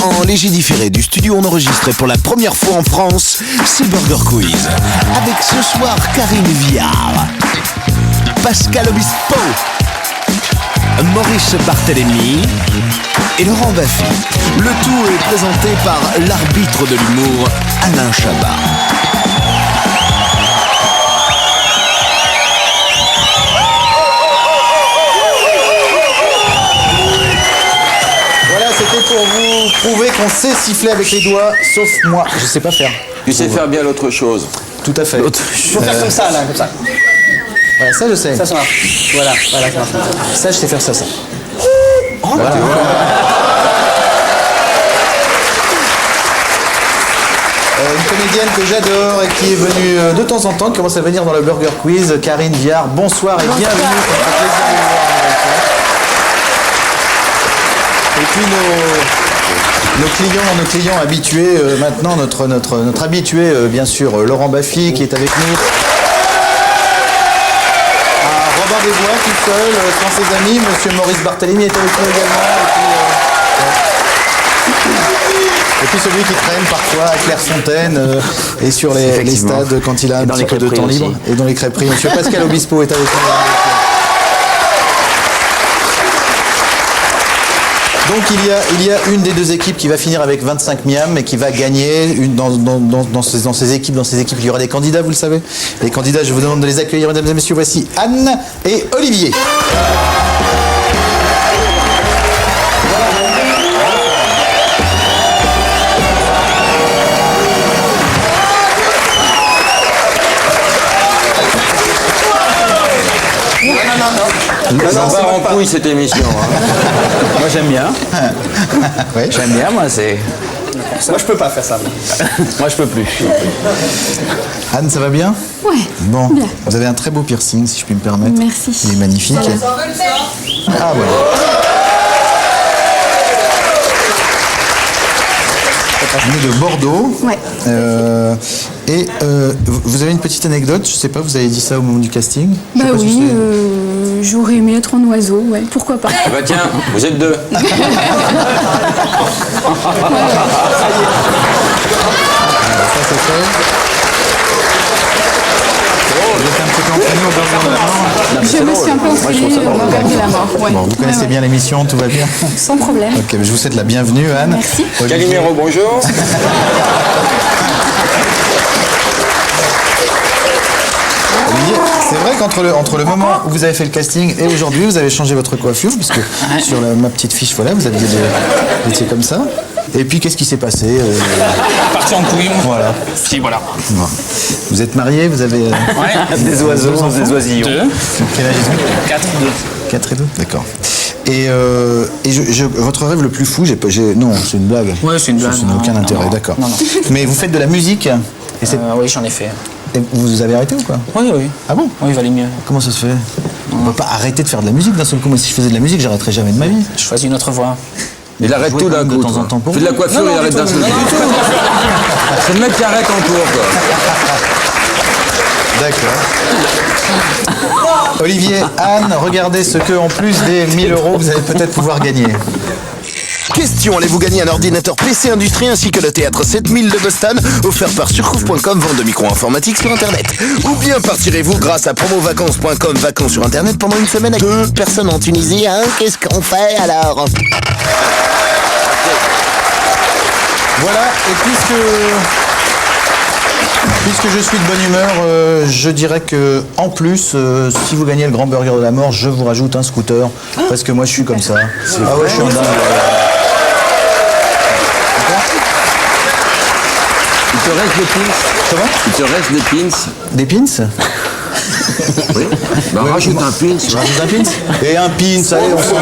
En léger différé du studio enregistré pour la première fois en France, c'est Burger Quiz. Avec ce soir Karine Viard, Pascal Obispo, Maurice Barthélémy et Laurent Baffy. Le tout est présenté par l'arbitre de l'humour, Alain Chabat. Voilà, c'était pour vous prouver qu'on sait siffler avec les doigts, sauf moi, je sais pas faire. Tu sais faire bien l'autre chose. Tout à fait. Faut faire comme ça, là, comme ça. Voilà, ça je sais. Ça marche. Voilà, ça marche. Ça je sais faire ça. Voilà. Une comédienne que j'adore et qui est venue de temps en temps, qui commence à venir dans le Burger Quiz, Karine Viard. Bonsoir et bienvenue. Ça me fait plaisir de vous voir. Et puis nos clients habitués, maintenant notre habitué, bien sûr, Laurent Baffy qui est avec nous. Robin Desbois tout seul, sans ses amis, Monsieur Maurice Barthélémy est avec nous également. Et puis celui qui traîne parfois à Clairefontaine et sur les stades quand il a un petit peu de temps libre. Et dans les crêperies, Monsieur Pascal Obispo est avec nous. Donc il y a une des deux équipes qui va finir avec 25 miams et qui va gagner. Dans ces équipes, il y aura des candidats, vous le savez. Les candidats, je vous demande de les accueillir, mesdames et messieurs. Voici Anne et Olivier. Ça part en couille cette émission. Moi, j'aime bien. Ouais. J'aime bien, moi, c'est... Moi, je peux pas faire ça. Moi, je peux plus. Anne, ça va bien? Ouais. Bon, bien. vous avez un très beau piercing, si je puis me permettre. Merci. Il est magnifique. Ah, voilà. Venu de Bordeaux. Ouais. Vous avez une petite anecdote, je sais pas, vous avez dit ça au moment du casting? Je sais Bah pas si oui, c'est- j'aurais aimé être en oiseau, ouais, pourquoi pas. Bah tiens, vous êtes deux. Ça c'est fait. Vous êtes un petit peu entraîné au Burger de la Mort? Je me suis un peu entraînée au Burger de la Mort. Ouais. Bon, vous connaissez Ouais, bien l'émission, tout va bien? sans problème. Ok, je vous souhaite la bienvenue, Anne. Merci. Olivier. Calimero, bonjour. Olivier, c'est vrai qu'entre le moment où vous avez fait le casting et aujourd'hui, vous avez changé votre coiffure, puisque sur ma petite fiche, voilà, vous étiez comme ça. Et puis, qu'est-ce qui s'est passé Parti en couille. Voilà. Si, voilà. Bon. Vous êtes marié, vous avez Des oiseaux, des oisillons. Deux. quel âge ils ont? 4, 2. 4 et 2, d'accord. Et votre rêve le plus fou, non, c'est une blague. Ouais, c'est une blague. Ça n'a aucun Non, intérêt, non. d'accord. Non, non. Mais vous faites de la musique et Oui, j'en ai fait. et vous avez arrêté ou quoi? Oui, oui. Ah bon? Oui, il valait mieux. Comment ça se fait? On peut pas arrêter de faire de la musique d'un seul coup. Moi, si je faisais de la musique, j'arrêterais jamais de ma vie. Je choisis une autre voie. Il arrête Jouez tout quand d'un même de coup. temps en temps pour Fait de la coiffure, il arrête d'un seul coup. C'est le mec qui arrête en cours, quoi. D'accord. Olivier, Anne, regardez ce que, en plus des 1000 €, vous allez peut-être pouvoir gagner. Question, allez-vous gagner un ordinateur PC Industrie ainsi que le théâtre 7000 de Boston, offert par surcouf.com, vente de micro informatique sur Internet. Ou bien partirez-vous grâce à promovacances.com, vacances sur Internet pendant une semaine avec 2 personnes en Tunisie, hein? Qu'est-ce qu'on fait alors? Voilà, et puisque je suis de bonne humeur, je dirais que en plus, si vous gagnez le Grand Burger de la Mort, je vous rajoute un scooter, parce que moi je suis comme ça. Ah ouais, je suis en dingue. Il te reste des pins. Comment? Il te reste des pins. Des pins? Oui. Bah rajoute un pins. Je rajoute un pins? Et un pins, allez, on s'en fout.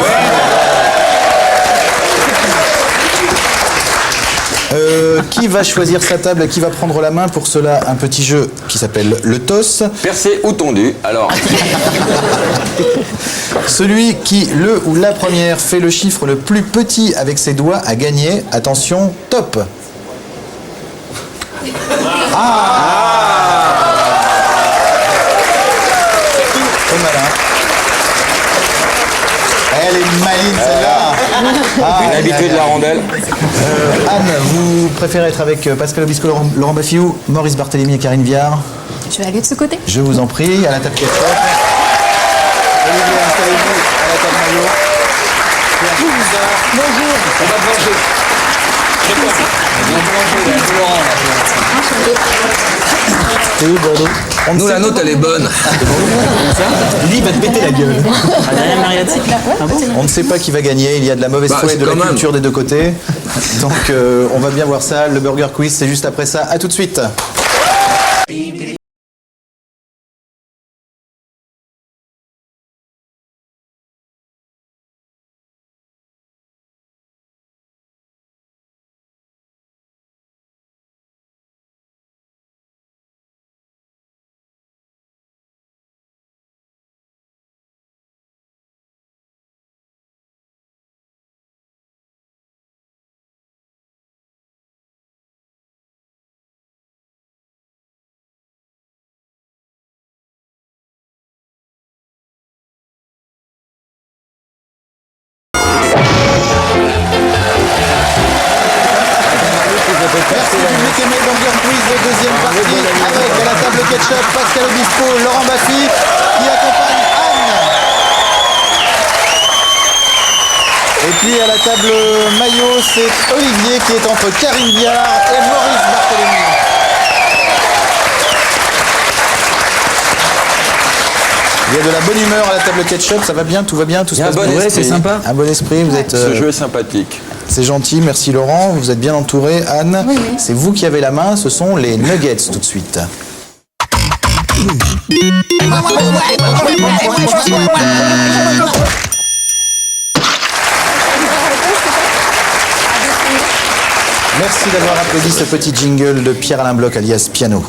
Qui va choisir sa table? Qui va prendre la main? Pour cela, un petit jeu qui s'appelle le toss. Percé ou tondu, alors. Celui qui, le ou la première, fait le chiffre le plus petit avec ses doigts a gagné. Attention, top. Très malin. Elle est maline celle-là. Une habituée de la rondelle. Anne, vous préférez être avec Pascal Obispo, Laurent Bafiou, Maurice Barthélémy et Karine Viard? Je vais aller de ce côté. Je vous en prie, à la table ketchup. Olivier, installez-vous à la table maillot. Bonjour. On va manger. C'est où Bordeaux? Nous, la nôtre, elle est bonne. Lui va te péter la gueule. On ne sait pas qui va gagner, il y a de la mauvaise foi et de la culture des deux côtés. Donc on va bien voir ça. Le Burger Quiz, c'est juste après ça. À tout de suite. Merci public aimé, Burger Quiz de deuxième partie avec à la table ketchup Pascal Obispo, Laurent Baffy qui accompagne Anne. Et puis à la table maillot, c'est Olivier qui est entre Karine Viard et Maurice Barthélémy. Il y a de la bonne humeur à la table ketchup, ça va bien, tout va bien, tout se passe bien. Ouais, c'est sympa. Un bon esprit, vous êtes... Ce jeu est sympathique. C'est gentil, merci Laurent, vous êtes bien entouré. Anne, Oui. c'est vous qui avez la main, ce sont les nuggets tout de suite. Merci d'avoir applaudi ce petit jingle de Pierre-Alain Bloch alias Piano.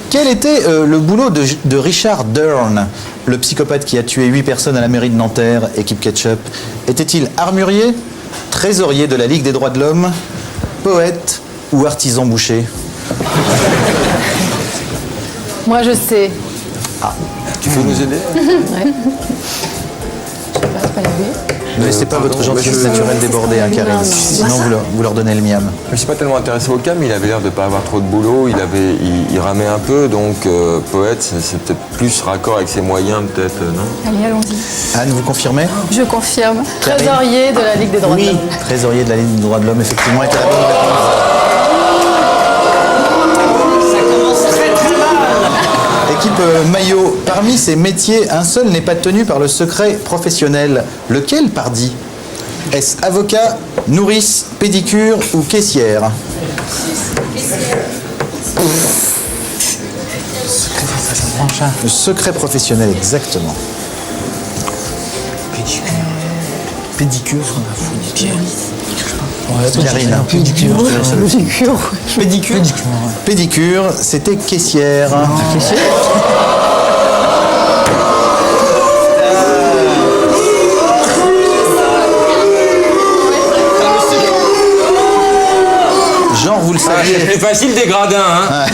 Quel était le boulot de Richard Dern, le psychopathe qui a tué 8 personnes à la mairie de Nanterre, équipe Ketchup? Était-il armurier, trésorier de la Ligue des droits de l'homme, poète ou artisan boucher? Moi, je sais. Tu peux nous aider? Ne laissez pas votre gentillesse naturelle déborder, hein, Karine. Sinon, vous leur donnez le miam. Je ne suis pas tellement intéressé au cas, mais il avait l'air de ne pas avoir trop de boulot. Il ramait un peu, donc poète, c'est peut-être plus raccord avec ses moyens, peut-être, non? Allez, allons-y. Anne, vous confirmez? Je confirme. Karine? Trésorier de la Ligue des droits de l'homme. Trésorier de la Ligue des droits de l'homme, effectivement, était la bonne réponse. Équipe maillot, parmi ces métiers, un seul n'est pas tenu par le secret professionnel. Lequel, pardi? Est-ce avocat, nourrice, pédicure ou caissière? Le secret professionnel, exactement. Pédicure. Karine. Pédicure, c'était caissière. Jean, vous le saviez. C'est facile des gradins, hein.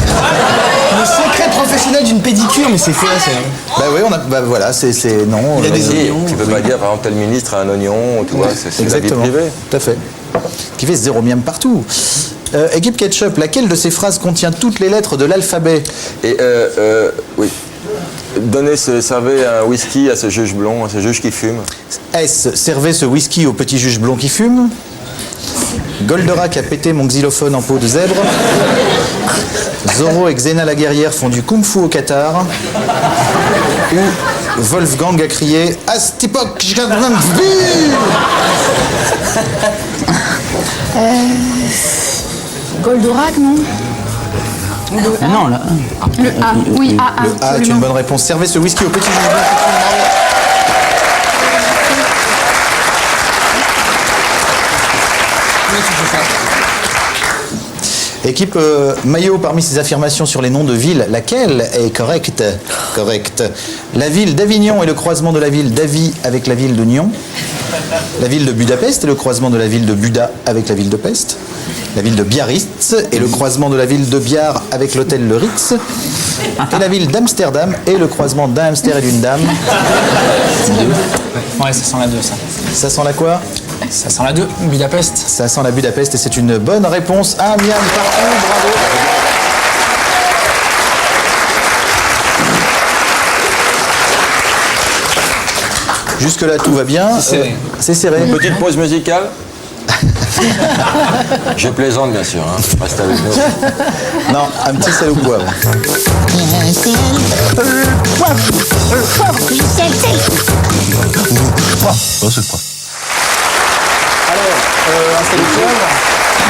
Le secret professionnel d'une pédicure, mais c'est quoi ça? Bah oui, voilà, c'est non. Il y a des Si, oignons. tu peux pas dire, par exemple, tel ministre a un oignon, tu vois, c'est la vie Exactement. privée. Tout à fait. Qui fait zéro miam partout. Équipe Ketchup, laquelle de ces phrases contient toutes les lettres de l'alphabet? Et, oui. Servez un whisky à ce juge blond, à ce juge qui fume. S. Servez ce whisky au petit juge blond qui fume. Goldorak a pété mon xylophone en peau de zèbre. Zorro et Xena la guerrière font du kung-fu au Qatar. Ou Wolfgang a crié « À cette époque, j'ai un Goldorak, non? Non, là. Le A. Oui, A. Le A est une absolument. bonne réponse. Servez ce whisky au petit juge blond qui fume. Équipe maillot, parmi ces affirmations sur les noms de villes, laquelle est correcte? Correcte. La ville d'Avignon est le croisement de la ville d'Avy avec la ville de Nyon. La ville de Budapest est le croisement de la ville de Buda avec la ville de Pest. La ville de Biarritz est le croisement de la ville de Biar avec l'hôtel Le Ritz. Et la ville d'Amsterdam est le croisement d'un hamster et d'une dame. Ouais, ça sent la 2, ça. Ça sent la quoi? Ça sent la 2, Budapest. Ça sent la Budapest et c'est une bonne réponse. Un miam partout, bravo. Jusque-là, tout va bien. C'est serré. C'est serré. Petite pause musicale. Je plaisante bien sûr, hein. Reste avec nous. Non, un petit sel au poivre. Un sel au poivre.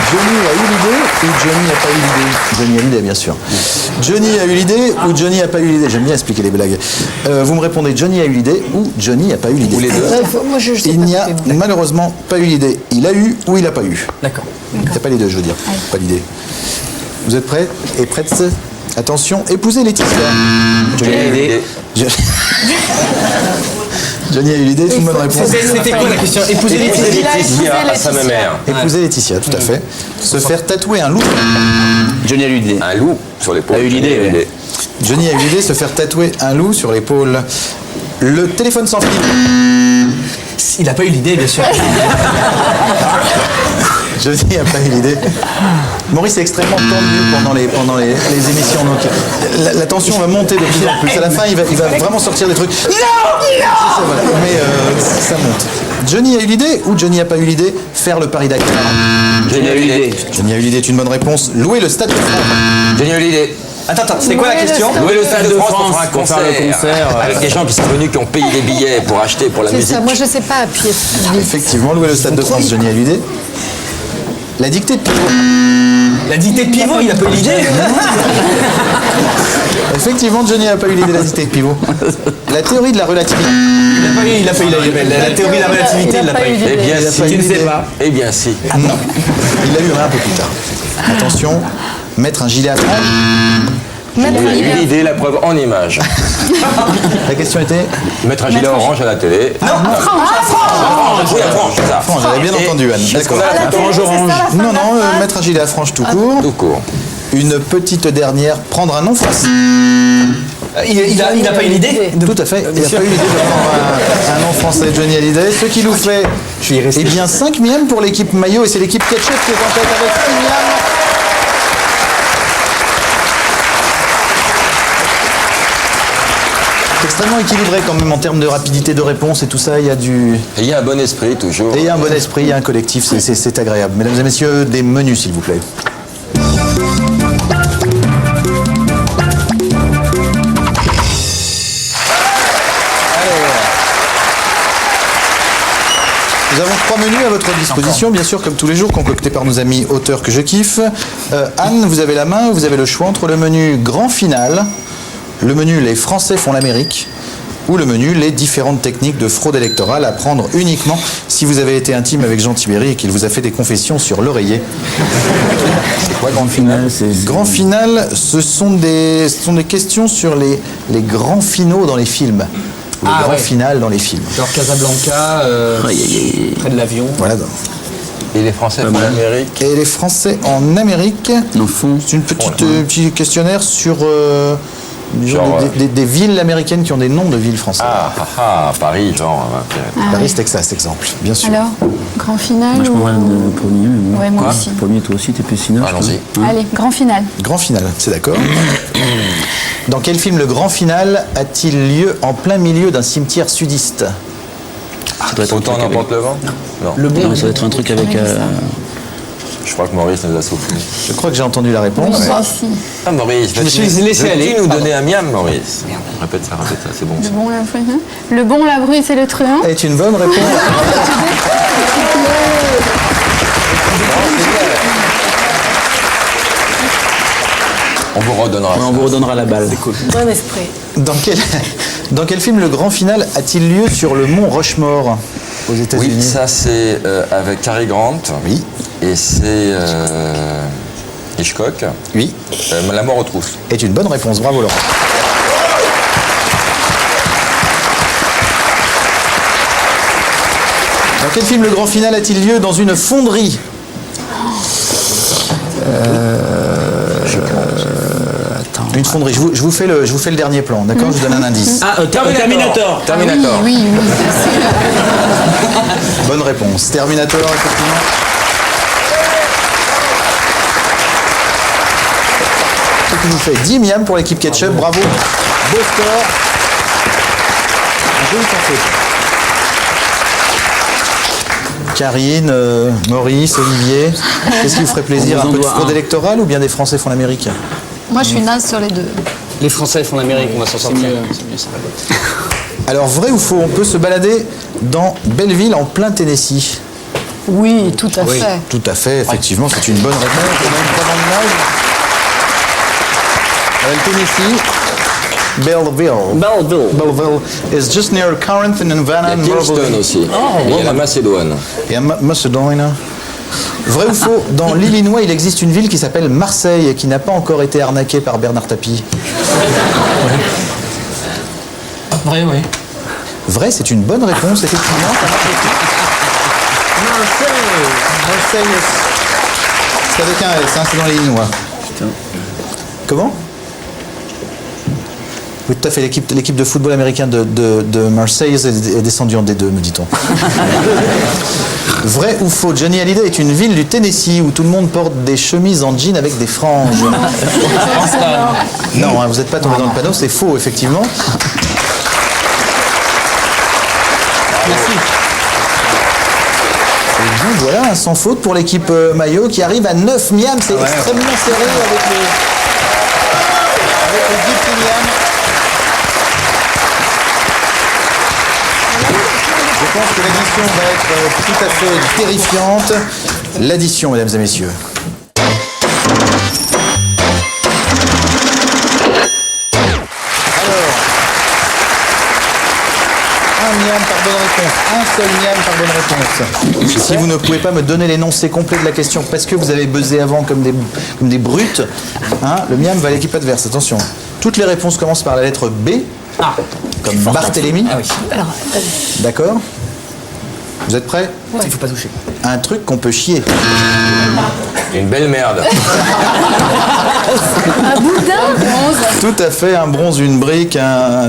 Johnny a eu l'idée ou Johnny n'a pas eu l'idée? Johnny a eu l'idée, bien sûr. Johnny a eu l'idée ou Johnny n'a pas eu l'idée? J'aime bien expliquer les blagues. Vous me répondez Johnny a eu l'idée ou Johnny n'a pas eu l'idée? Ou les deux. Moi, je sais Il pas n'y a ce que c'est. malheureusement pas eu l'idée. Il a eu ou il n'a pas eu. D'accord. C'est pas les deux, je veux dire. Pas l'idée. Vous êtes prêts et prêtes? Attention, épousez Laetitia. Johnny a eu l'idée. Johnny a eu l'idée, c'est une bonne réponse. C'était quoi la question? Épouser les Épouser filles. Laetitia à sa mère. Épouser Laetitia, tout à fait. Se faire tatouer un loup. Johnny a eu l'idée. Un loup sur l'épaule. A eu l'idée, Johnny a eu ouais. Johnny a eu l'idée, se faire tatouer un loup sur l'épaule. Le téléphone sans fil. Il n'a pas eu l'idée, bien sûr. Johnny n'a pas eu l'idée. Maurice est extrêmement tendu pendant les émissions. Donc la tension va monter de plus en plus. À la fin, il va vraiment sortir des trucs. Non, voilà. Mais ça monte. Johnny a eu l'idée ou Johnny n'a pas eu l'idée? Faire le Paris-Dakar. Johnny a eu l'idée. Johnny a eu l'idée est une bonne réponse. Louer le Stade de France. Johnny a eu l'idée. Attends, c'était quoi la question? Louer le Stade de France pour faire un pour faire le concert, avec des gens qui sont venus, qui ont payé des billets pour acheter pour la C'est musique. ça, moi je sais pas appuyer. Effectivement, louer le Stade de France. Johnny a eu l'idée. La dictée de Pivot. La dictée de pivot, il a pas eu l'idée. Effectivement, Johnny n'a pas eu l'idée de la dictée de Pivot. La théorie de la relativité. Il a pas eu la théorie de la relativité, il l'a pas eu. Eh bien si. pas eu l'idée. Eh bien si. Non. Il l'a eu un peu plus tard. Attention, mettre un gilet à franges. Il a eu l'idée, la preuve en image. La question était Mettre un gilet orange à la télé. Non, frange. Oui, à frange, c'est ça. frange, j'avais bien entendu, Anne. Est-ce qu'on D'accord. a la frange orange? Non, non, mettre un gilet à franges tout court. Tout court. Une petite dernière, prendre un nom français. Il a pas eu l'idée. Tout à fait. Il n'a pas eu l'idée de prendre un nom français, Johnny Hallyday. Ce qui nous fait, eh bien, 5 miams pour l'équipe maillot et c'est l'équipe ketchup qui est en tête avec 5 miams. C'est extrêmement équilibré quand même en termes de rapidité de réponse et tout ça. Il y a du... Et il y a un bon esprit toujours. Et il y a un bon esprit, il y a un collectif, c'est agréable. Mesdames et messieurs, des menus s'il vous plaît. Nous avons 3 menus à votre disposition, bien sûr, comme tous les jours, concoctés par nos amis auteurs que je kiffe. Anne, vous avez la main, vous avez le choix entre le menu grand final, le menu les Français font l'Amérique, ou le menu les différentes techniques de fraude électorale à prendre uniquement si vous avez été intime avec Jean Tibéry et qu'il vous a fait des confessions sur l'oreiller. C'est quoi grand final? Grand final, ce sont des questions sur les grands finaux dans les films. Les grands finales dans les films. Genre Casablanca, près de l'avion. Voilà. Et les Français font l'Amérique. Et les Français en Amérique, c'est une petit questionnaire sur des villes américaines qui ont des noms de villes françaises. Paris, genre. Paris, Texas, exemple, bien sûr. Alors, grand final Moi, je ou... prendrais le premier. Mais bon. Ouais, moi aussi. Premier, toi aussi, t'es plus cinéma. Allons-y. Allez, grand final. Grand final, c'est d'accord. Dans quel film le grand final a-t-il lieu en plein milieu d'un cimetière sudiste? Autant n'importe le vent? Non. Non, ça doit être un truc avec... Je crois que Maurice nous a soufflé. Je crois que j'ai entendu la réponse. Moi aussi. Ah, Maurice, me suis laissé aller. Veux-tu nous donner un miam, Maurice? Répète ça, c'est bon. Le bon, la brune. Le bon, la brune, c'est le truand. Est une bonne réponse. On vous redonnera on vous redonnera la balle. Bon esprit. Dans quel film le grand final a-t-il lieu sur le mont Rushmore aux États-Unis? Oui, ça c'est avec Cary Grant. Oui. Et c'est Hitchcock. Oui. La mort aux trousses. Est une bonne réponse. Bravo Laurent. Dans quel film le grand final a-t-il lieu dans une fonderie? Attends. Une fonderie. Je vous fais le dernier plan, d'accord? Je vous donne un indice. Ah, Terminator. Terminator. Oui, oui. Bonne réponse. Terminator, effectivement. Ce qui vous fait 10 miams pour l'équipe Ketchup. Bravo. Beau score. Un joli sans faute. Karine, Maurice, Olivier, qu'est-ce qui vous ferait plaisir? Un peu de fraude électorale ou bien des Français font l'Amérique? Moi, je suis naze sur les deux. Les Français font l'Amérique, on va s'en sortir. C'est mieux ça. Alors, vrai ou faux, on peut se balader dans Belleville en plein Tennessee? Oui, tout à fait. Tout à fait, effectivement, c'est une bonne réponse. On a une très bonne image. Le Tennessee, Belleville is just near Corinth in Havana. Il y a Kingston aussi. Et il y a la Macédoine. Et à Macédoine. Vrai ou faux, dans l'Illinois, il existe une ville qui s'appelle Marseille et qui n'a pas encore été arnaquée par Bernard Tapie. Vrai, oui. Vrai, c'est une bonne réponse, effectivement. Ça marche aussi. Marseille. C'est avec un S, hein, c'est dans l'Illinois. Comment? Oui, tout à fait. L'équipe de football américain de Marseille est descendue en D2, me dit-on. Vrai ou faux, Johnny Hallyday est une ville du Tennessee où tout le monde porte des chemises en jean avec des franges. Non, hein, vous n'êtes pas tombé dans le panneau, c'est faux, effectivement. Merci. Et donc voilà, un sans faute pour l'équipe Maillot qui arrive à 9 miams. C'est extrêmement serré avec les 10 petits miams. Je pense que l'addition va être tout à fait terrifiante. L'addition, mesdames et messieurs. Alors, un miam par bonne réponse, un seul miam par bonne réponse. Si vous ne pouvez pas me donner l'énoncé complet de la question parce que vous avez buzzé avant comme des brutes, hein, le miam va à l'équipe adverse. Attention, toutes les réponses commencent par la lettre B. Comme Barthélemy. Ah oui. D'accord? Vous êtes prêts? Il ne faut pas toucher. Un truc qu'on peut chier. Une belle merde. Un boudin Tout à fait, un bronze, une brique,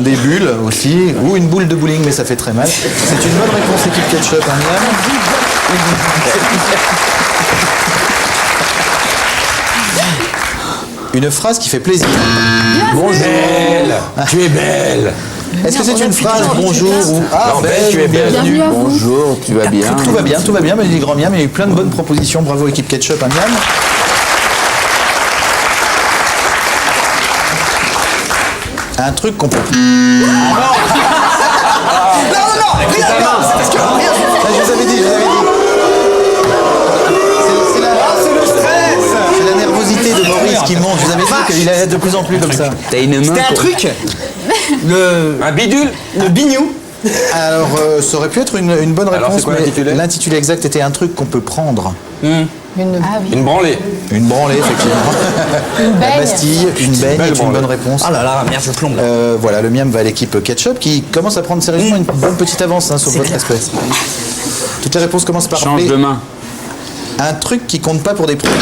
des bulles aussi, ou une boule de bowling, mais ça fait très mal. C'est une bonne réponse, équipe Ketchup, un miam. Une phrase qui fait plaisir. Bonjour. Belle. Tu es belle. Est-ce que c'est une phrase bonjour ou Non, belle, tu es belle. Bienvenue à vous. Bonjour, tu vas bien? Tout va bien, mais les grands miams, il y a eu plein de bonnes propositions. Bravo, équipe Ketchup, un miam. Un truc qu'on peut. Je vous avais dit. C'est la nervosité de Maurice qui monte. Je vous avais dit qu'il allait être de plus en plus comme ça. T'as une main. C'était un truc. Un bidule. Le bignou. Alors, ça aurait pu être une bonne Alors, réponse, c'est quoi mais l'intitulé l'intitulé exact était un truc qu'on peut prendre. Une branlée. Une branlée, effectivement. La Bastille, une baigne Belle est une branlée. bonne réponse. Ah là là, merde, je plombe là. Voilà, le miam va à l'équipe Ketchup qui commence à prendre sérieusement une bonne petite avance sur votre aspect. Toutes les réponses commencent par Change B. de main. Un truc qui compte pas pour des primes.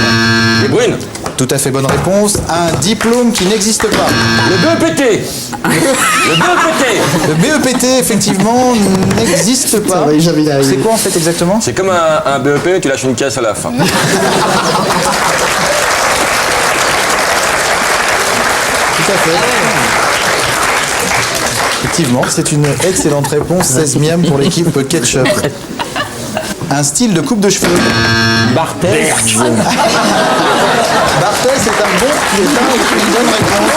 Des brunes. Tout à fait bonne réponse. Un diplôme qui n'existe pas. Le BEPT. Le BEPT. Le BEPT, effectivement, n'existe pas. C'est quoi en fait exactement? C'est comme un BEP, mais tu lâches une caisse à la fin. Tout à fait. Effectivement, c'est une excellente réponse. 16 miams pour l'équipe Ketchup. Un style de coupe de cheveux. Barthès. Barthès est une bonne réponse.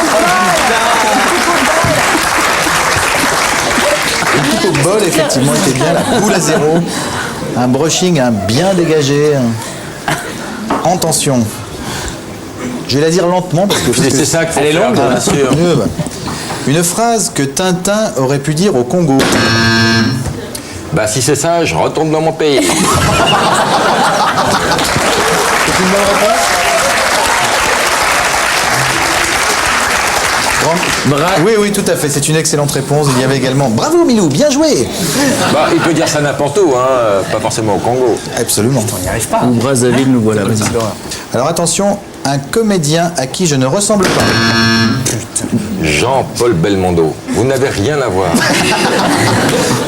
Une coupe au bol, effectivement, était bien. La boule à zéro. Un brushing bien dégagé. En tension. Je vais la dire lentement parce que... C'est ça qu'il faut faire, bien sûr. Une phrase que Tintin aurait pu dire au Congo. Bah si c'est ça, je retourne dans mon pays. C'est une bonne réponse. Oui, oui, tout à fait. C'est une excellente réponse. Il y avait également. Bravo, Milou, bien joué. Bah, il peut dire ça n'importe où, hein, pas forcément au Congo. Absolument. On n'y arrive pas. Ou Brazzaville, nous voilà. Vas-y. Alors attention, un comédien à qui je ne ressemble pas. Jean-Paul Belmondo. Vous n'avez rien à voir.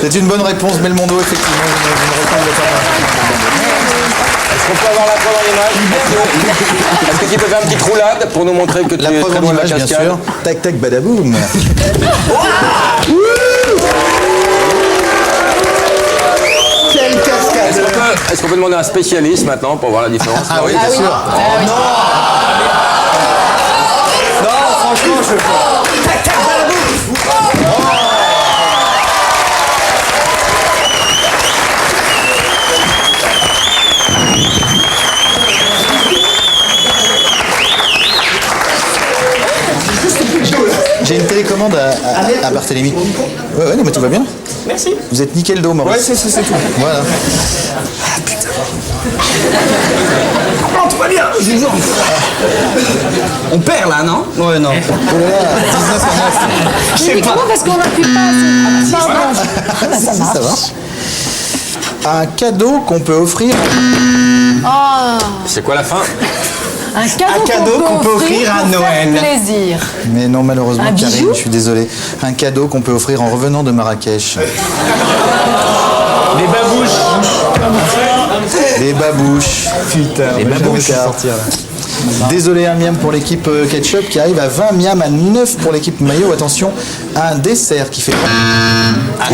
C'est une bonne réponse, Belmondo, effectivement. Je ne ressemble pas. Est-ce qu'on peut avoir la preuve en image? Est-ce que tu peux faire une petite roulade pour nous montrer que tu La es preuve très en bon à la image, bien cascade? sûr. Tac, tac, badaboum. Quelle cascade. Est-ce qu'on peut demander à un spécialiste maintenant pour voir la différence? Ah oui, bien sûr. Non, franchement, je peux pas. J'ai une télécommande à Barthélémy. Ouais, non, mais tout va bien. Merci. Vous êtes nickel dos, Maurice. Ouais, c'est tout. Voilà. Non, tout va bien. On perd là, non? Ouais, non. Oh là là, 19 à 9. Je sais pas. Uniquement parce qu'on n'appuie pas assez. Pardon. Ça Si, marche. ça marche. Un cadeau qu'on peut offrir. Oh, C'est quoi la fin? un cadeau qu'on peut offrir à pour faire Noël. plaisir. Mais non, malheureusement, Un Karine, bijou je suis désolé. Un cadeau qu'on peut offrir en revenant de Marrakech. Les babouches. Les babouches. Putain, les babouches. Désolé, un miam pour l'équipe ketchup qui arrive à 20, miam à 9 pour l'équipe maillot. Attention, un dessert qui fait.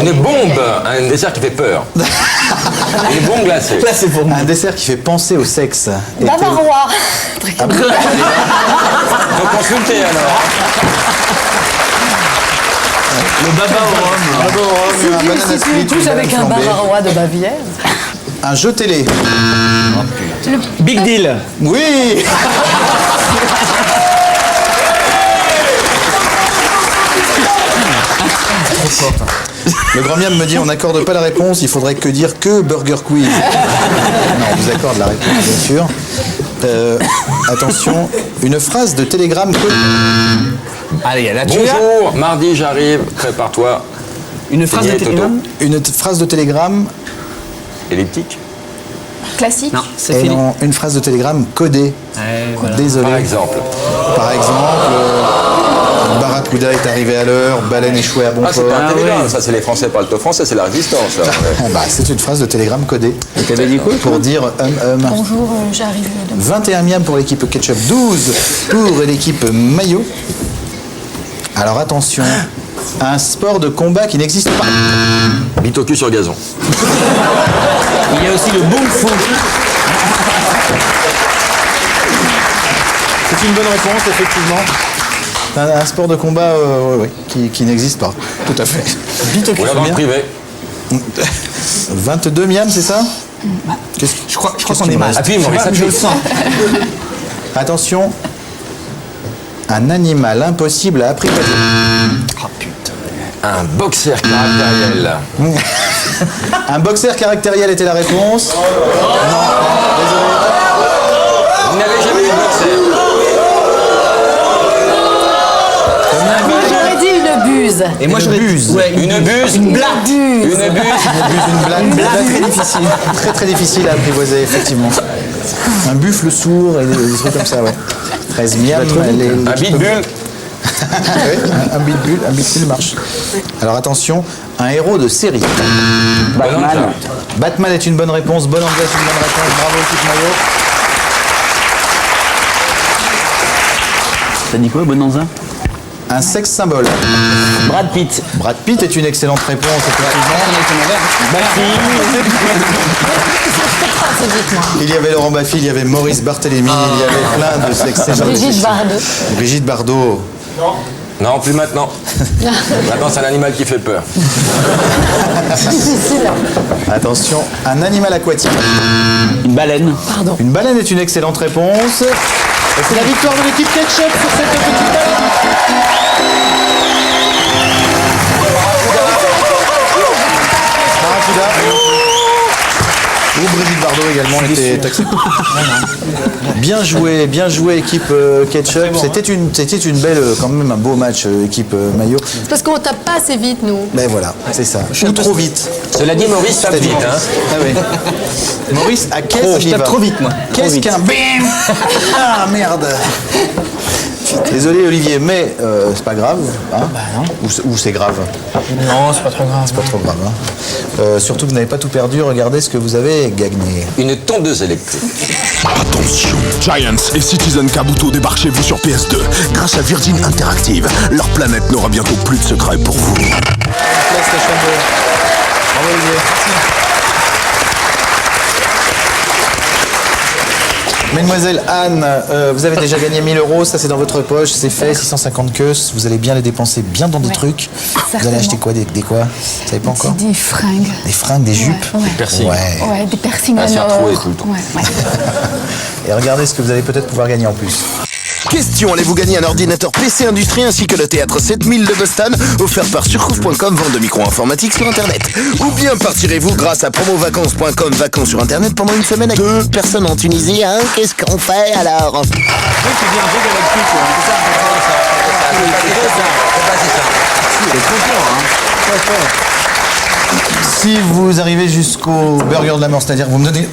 Une bombe, un dessert qui fait peur. Une bombe glacée. Là, c'est pour moi. Un dessert qui fait penser au sexe. Bavarois. Faut consulter alors. Le baba au rhum. Un banana Si tu split, touches une avec un banane flambée. Bavarois de Bavière. Un jeu télé. Big deal. Oui. Le grand miam me dit on n'accorde pas la réponse, il faudrait que dire que Burger Quiz. Non, on vous accorde la réponse, bien sûr. Attention, une phrase de télégramme. Allez, là, tu as Bonjour, mardi j'arrive, prépare-toi. une phrase de Signé Toto. télégramme? Une phrase de télégramme. Elliptique. Classique. Non, c'est Et fini. non, une phrase de télégramme codée. Désolé. Par exemple. Par exemple, Barracuda est arrivé à l'heure, baleine échouée à bon Ah, c'est port. pas un télégramme, ça c'est les Français parlent au français, c'est la résistance. ça. Ah bah, c'est une phrase de télégramme codée. Et t'avais dit quoi? Pour dire Bonjour, j'arrive demain. 21 miam pour l'équipe ketchup, 12 pour l'équipe maillot. Alors attention, un sport de combat qui n'existe pas. Bite au cul sur gazon. Il y a aussi le boom fu. C'est une bonne réponse, effectivement. Un sport de combat qui n'existe pas. Tout à fait. Bite au cul Ou sur dans le miam. privé. 22 miam, c'est ça Je crois qu'est-ce qu'on qui est me mal. reste Appuie, Maurice, Je appuie. le sens. Attention, un animal impossible à apprivoiser. Oh putain. Un boxeur caractériel. Un boxeur caractériel était la réponse. Vous n'avez jamais eu de boxeur. J'aurais dit une buse. Et moi, Une j'aurais buse. Ouais, Une buse. Une blague. Une buse. Une blague très difficile. Très très difficile à apprivoiser, effectivement. Un buffle sourd et des trucs comme ça, ouais. 13 miam. Un pitbull. Un pitbull marche. Alors attention, un héros de série. Batman. Batman est une bonne réponse, bonne ambiance, une bonne réponse. Bravo, équipe maillot. T'as dit quoi, Bonanza? Un sexe symbole. Brad Pitt. Brad Pitt est une excellente réponse, effectivement. Il y avait Laurent Baffy, il y avait Maurice Barthélémy, il y avait plein de sexe symboles. Brigitte Bardot. Brigitte Bardot. Non, plus maintenant. Maintenant, c'est un animal qui fait peur. Difficile. Attention, un animal aquatique. Une baleine. Une baleine est une excellente réponse. Et c'est la victoire de l'équipe Ketchup sur cette petite baleine. Barracuda. Ou Brigitte Bardot également était acceptée. Bien joué équipe Ketchup. C'était une belle, quand même un beau match équipe maillot. Parce qu'on tape pas assez vite, nous. Mais voilà, c'est ça. Ou trop vite. Cela dit, Maurice tape vite. Hein. Ah oui. Maurice, à caisse, Trop, il je y tape va. trop vite, moi. Qu'est-ce qu'un bim? Ah merde. Désolé Olivier, mais c'est pas grave. Hein ou c'est grave? Non, c'est pas trop grave. C'est pas trop grave. Hein. Surtout que vous n'avez pas tout perdu. Regardez ce que vous avez gagné. Une tondeuse électrique. Attention, Giants et Citizen Kabuto débarquent chez vous sur PS2. Grâce à Virgin Interactive, leur planète n'aura bientôt plus de secrets pour vous. PlayStation 2. Bravo Olivier. Mesdemoiselle Anne, vous avez déjà gagné 1000 €, ça c'est dans votre poche, c'est fait, 650 queues, vous allez bien les dépenser bien dans des trucs. Vous allez acheter quoi, des quoi? Vous savez pas encore? Des fringues. Des fringues, des jupes? Ouais. Piercing. Ouais, des piercings Ah, c'est en or. retrouvé tout le temps. Ouais. Et regardez ce que vous allez peut-être pouvoir gagner en plus. Question, allez-vous gagner un ordinateur PC Industrie ainsi que le théâtre 7000 de Boston, offert par surcouf.com, vente de micro informatique sur Internet. Ou bien partirez-vous grâce à promovacances.com, vacances sur Internet pendant une semaine avec 2 personnes en Tunisie, hein? Qu'est-ce qu'on fait alors? Si vous arrivez jusqu'au burger de la mort, c'est-à-dire que vous me donnez,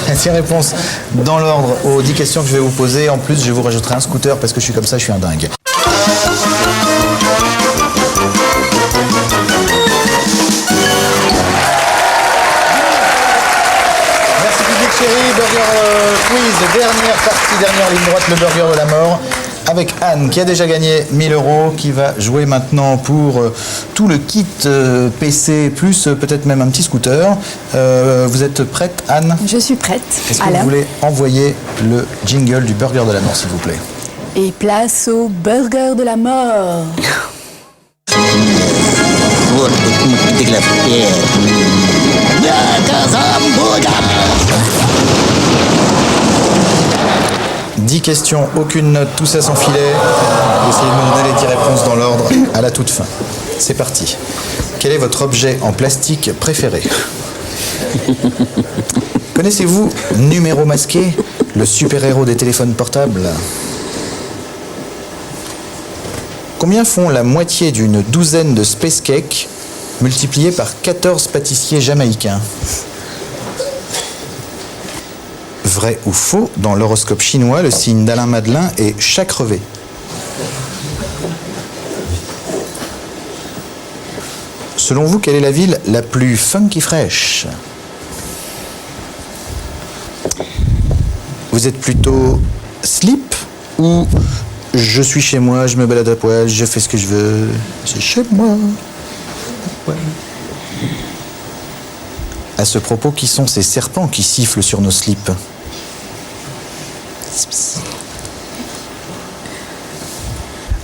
les 10 réponses dans l'ordre aux 10 questions que je vais vous poser, en plus je vous rajouterai un scooter parce que je suis comme ça, je suis un dingue. Merci public chéri, burger quiz, dernière partie, dernière ligne droite, le burger de la mort. Avec Anne qui a déjà gagné 1000 €, qui va jouer maintenant pour tout le kit PC, plus peut-être même un petit scooter. Vous êtes prête, Anne? Je suis prête. Est-ce que vous voulez envoyer le jingle du burger de la mort, s'il vous plaît? Et place au burger de la mort. Вот ты главное. Я 10 questions, aucune note, tout ça sans filet. Essayez de me donner les 10 réponses dans l'ordre à la toute fin. C'est parti. Quel est votre objet en plastique préféré? Connaissez-vous Numéro Masqué, le super-héros des téléphones portables? Combien font la moitié d'une douzaine de space cakes multipliés par 14 pâtissiers jamaïcains? Vrai ou faux, dans l'horoscope chinois, le signe d'Alain Madelin est chat crevé. Selon vous, quelle est la ville la plus funky fraîche? Vous êtes plutôt slip ou je suis chez moi, je me balade à poil, je fais ce que je veux, c'est chez moi? Ouais. À ce propos, qui sont ces serpents qui sifflent sur nos slips?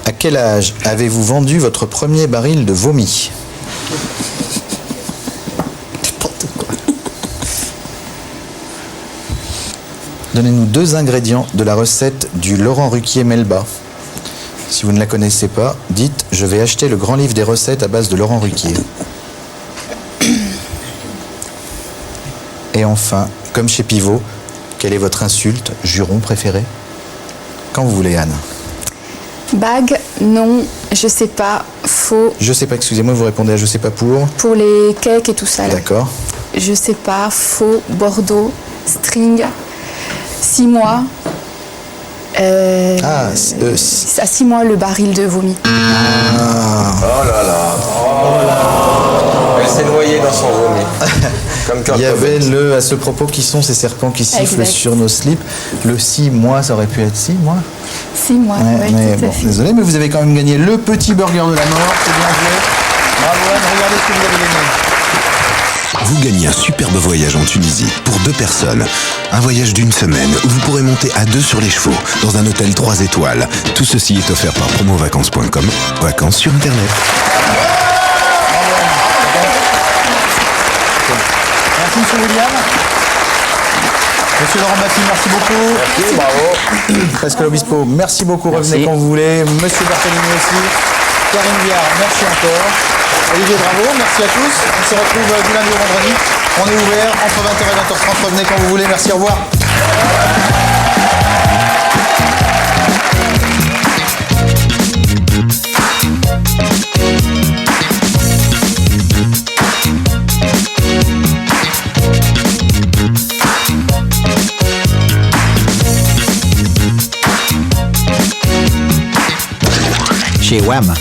À quel âge avez-vous vendu votre premier baril de vomi? N'importe quoi. Donnez-nous 2 ingrédients de la recette du Laurent Ruquier Melba. Si vous ne la connaissez pas, dites « Je vais acheter le grand livre des recettes à base de Laurent Ruquier ». Et enfin, comme chez Pivot, quelle est votre insulte, juron préféré? Quand vous voulez, Anne. Bague, non, je sais pas, faux. Je sais pas, excusez-moi, vous répondez à je sais pas pour. Pour les cakes et tout ça. Là. D'accord. Je sais pas, faux, Bordeaux, string, 6 mois. À 6 mois le baril de vomi. Oh là là. Elle s'est noyée dans son vomi. Comme Kurt Il y avait Cobain. le à ce propos qui sont ces serpents qui sifflent Exact. sur nos slips. Le 6 mois, ça aurait pu être 6 mois. 6 mois, Ouais, ouais, mais tout à bon, fait. désolé, mais vous avez quand même gagné le petit burger de la mort. C'est bien joué. Bravo Anne, regardez ce que vous avez gagné. Vous gagnez un superbe voyage en Tunisie pour 2 personnes. Un voyage d'1 semaine où vous pourrez monter à 2 sur les chevaux dans un hôtel 3 étoiles. Tout ceci est offert par promovacances.com, vacances sur Internet. Merci Monsieur William. Monsieur Laurent Baffy, merci beaucoup. Merci, bravo. Pascal Obispo, merci beaucoup. Merci. Revenez quand vous voulez. Monsieur Barthélémy aussi. Karine Viard, merci encore. Olivier, bravo, merci à tous. On se retrouve du lundi au vendredi. On est ouvert entre 20h et 20h30. Revenez quand vous voulez. Merci, au revoir. Chez WAM.